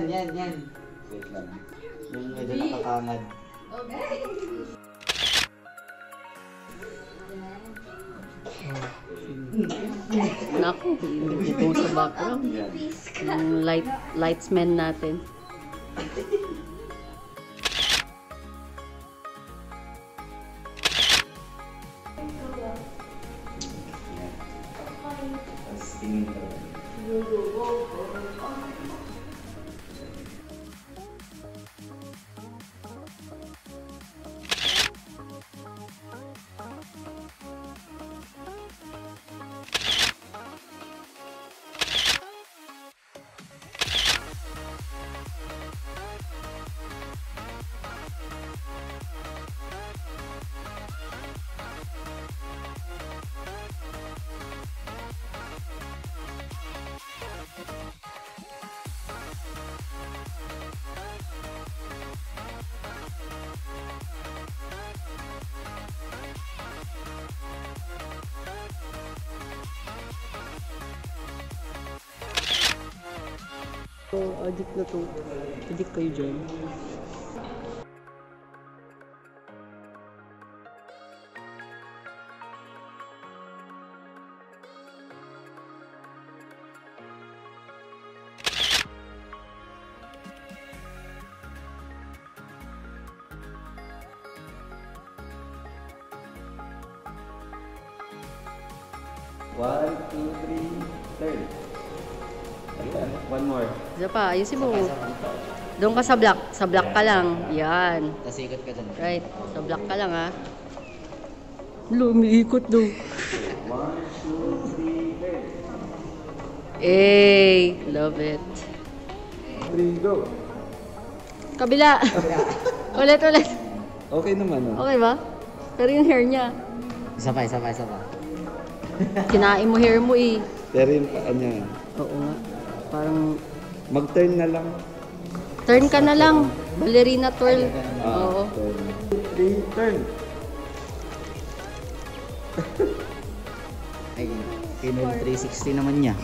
yan. Wait lang. Yung medyo nakakangad. Okay. Naku, ito sa background. Yung lightsman natin. So, addict na to. Addict kayo dyan. One, two, three, third. Ayan, one more. Isa pa, ayusin mo. Doon ka sa block. Sa block ka lang. Yan. Tapos ikot ka dyan. Right. Sa block ka lang, ha. Lumiikot do. One, two, three, third. Hey, love it. Three, go. Kabila. Ulit. Okay naman, oh. Okay ba? Pero yung hair niya. Isa pa. Kinain mo hair mo eh. Pero yung paa niya. Oo nga. Parang Mag-turn na lang. turn ka na lang. Ballerina twirl. Oo. Turn. Three, turn. Ay, kinuha 360 naman niya.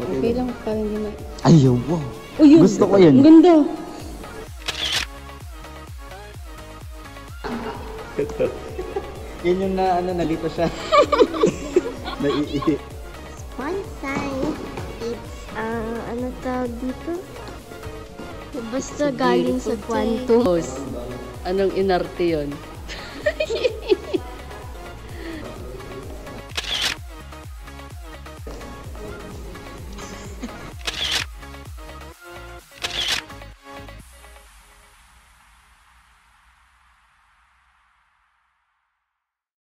Okay lang. Parang hindi na. Ayaw, wow. Oh, yun. Gusto ko yun. Ang ganda. Ito. Yun yung nalito siya. Naiihi. Bonsai. It's, ano tawag dito? Basta galing sa Quantum. Anong inarte yun?